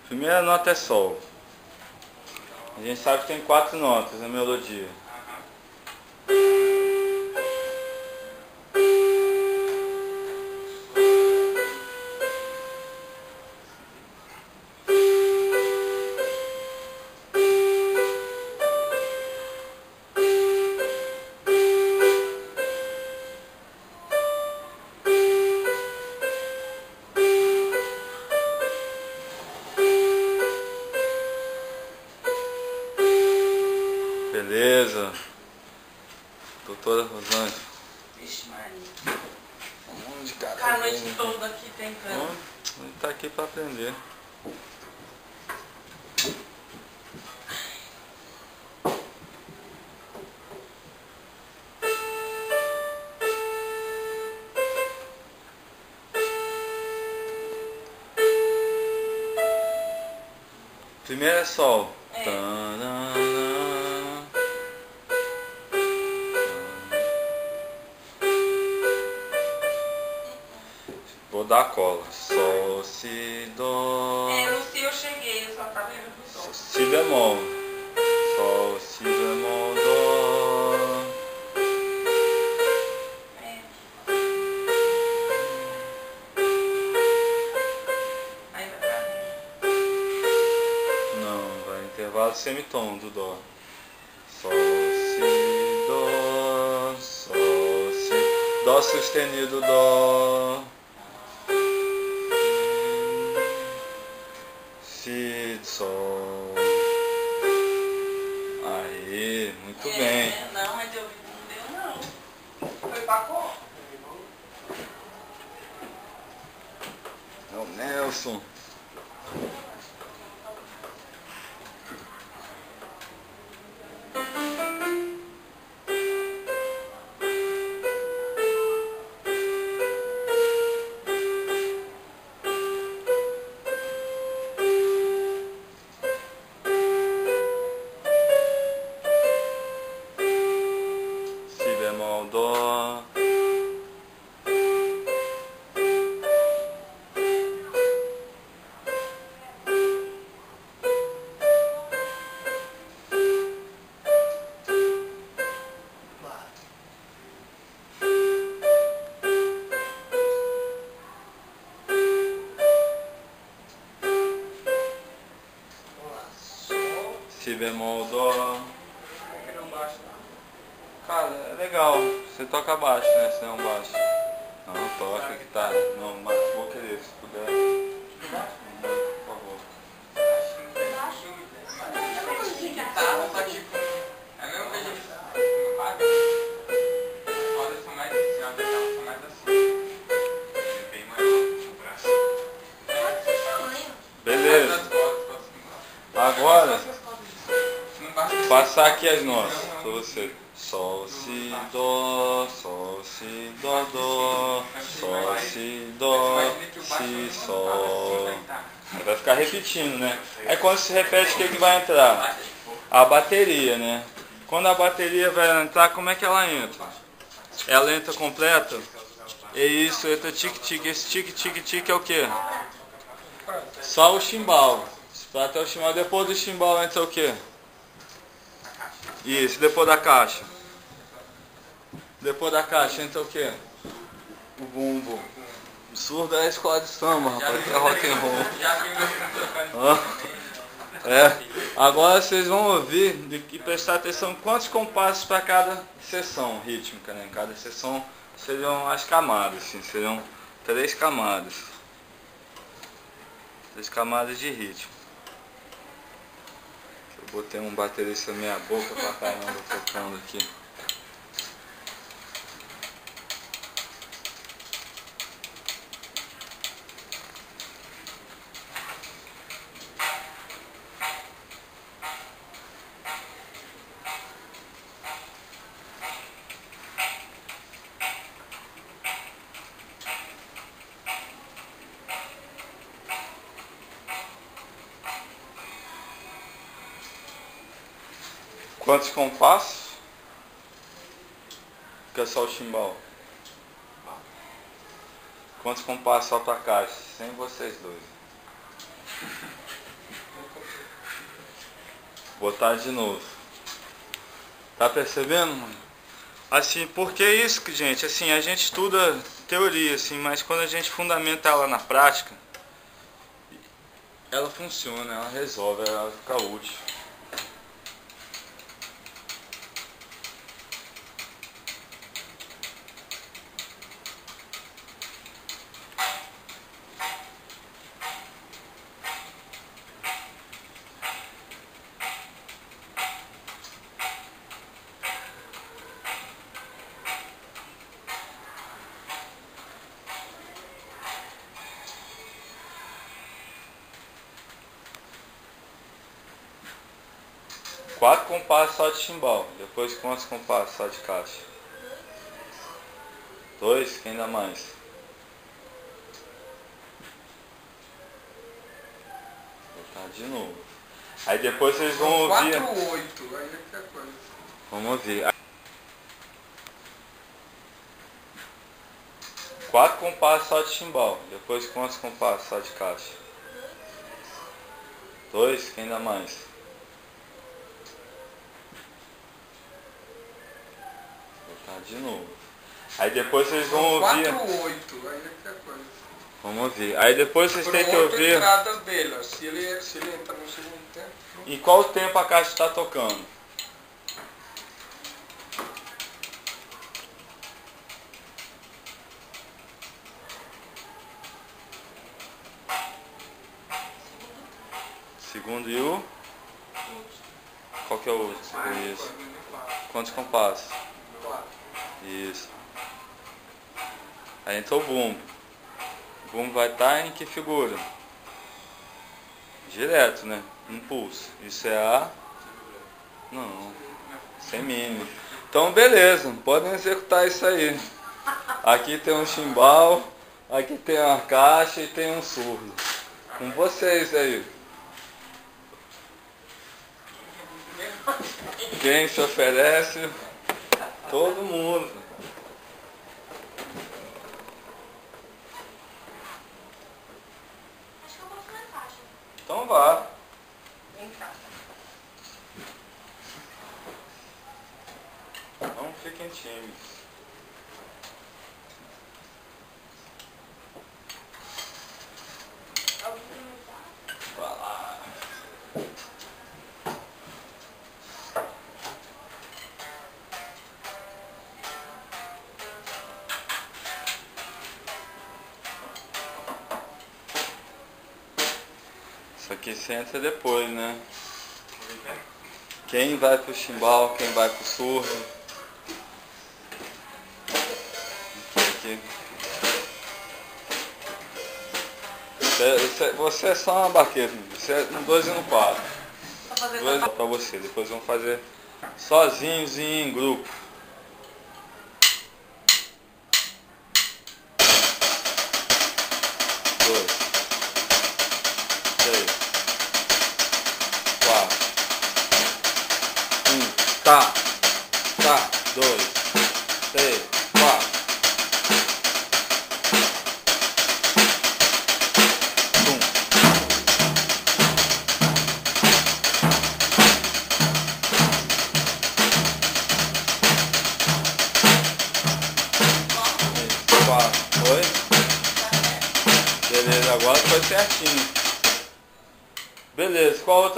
Primeira nota é Sol. A gente sabe que tem 4 notas na melodia. Beleza, doutora Rosângela. Vixe Maria. Onde, cara? Ficar a noite toda aqui tentando. Ele tá aqui pra aprender. Primeiro é Sol. É. Tanana. Vou dar a cola. Sol, si, dó. É, no si eu cheguei, eu só tava indo pro sol. Si bemol. Sol, si bemol, dó. É. Aí vai pra mim. Não, vai intervalo semitom do dó. Sol, si, dó. Sol, si. Dó sustenido, dó. Si, sol. Aí, muito bem. Não, mas eu não deu não. Foi pra cor? É o Nelson. Si bemol, dó. Si bemol, dó. Cara, é legal. Você toca baixo, né? Se não baixo. Não, toca que tá. Não, mas vou querer, se puder. Por favor. Guitarra, só que É a mesma coisa de paga. As cordas são mais assim, as guitarras são mais assim. Ele é bem maior no braço. pode ser tamanho. Beleza. As cordas, Agora, não basta passar aqui as notas pra você. Sol, si, dó, sol, si, dó, dó, sol, si, dó, si, sol. Vai ficar repetindo, né? Aí quando se repete, o que vai entrar? A bateria, né? Quando a bateria vai entrar, como é que ela entra? Ela entra completa? É isso, entra tic-tic. Esse tic-tic-tic é o quê? Só o chimbal. Até o chimbal. Depois do chimbal entra o quê? Isso, depois da caixa. Depois da caixa entra o quê? O bumbo. O surdo é a escola de samba, rapaz, que é rock and roll. Já vi meu tocando. É. Agora vocês vão ouvir e prestar atenção quantos compassos para cada seção rítmica, né? Em cada seção seriam as camadas, assim, seriam 3 camadas. 3 camadas de ritmo. Eu botei um baterista meia boca pra caramba tocando aqui. Quantos compassos? Que é só o chimbal. Quantos compassos só pra caixa? Sem vocês dois. Botar de novo. Tá percebendo, mano? Assim, porque isso, gente, assim, a gente estuda teoria, assim, mas quando a gente fundamenta ela na prática, ela funciona, ela resolve, ela fica útil. Quatro compassos só de chimbal. Depois quantos compassos só de caixa? 2? Quem dá mais? Vou botar de novo. Aí depois vocês vão ouvir. 4, 8. Aí é que é coisa. Vamos ouvir. 4 compassos só de chimbal. Depois quantos compassos só de caixa? 2? Quem dá mais? Vou botar de novo. Aí depois vocês vão ouvir. 4, 8. Aí é que é coisa. Vamos ouvir. Aí depois vocês têm que ouvir. Entradas dele, ó. Se ele entra no segundo tempo. Em qual tempo a caixa está tocando? Segundo e o? Qual que é o último? Isso. Quantos compassos? 4. Isso. Aí entrou o bumbo. O bumbo vai estar em que figura? Direto, né? Impulso. Isso é a... Não. Semínimo. Então beleza, podem executar isso aí. Aqui tem um chimbal, aqui tem uma caixa e tem um surdo. Com vocês aí. Quem se oferece? Todo mundo. Acho que eu gosto da caixa. Então vá. Vem cá. Não fiquem tímidos. Vai lá. Isso aqui você entra depois, né? Quem vai pro chimbal, quem vai pro surdo. Aqui. Você é só uma baqueta, você é no 2 e no 4. Pra fazer 2 pra você, depois vamos fazer sozinhos e em grupo. 2, 3, 4, 1, tá, 2, 3, 4. Oi? Beleza, agora foi certinho. Beleza, qual outra?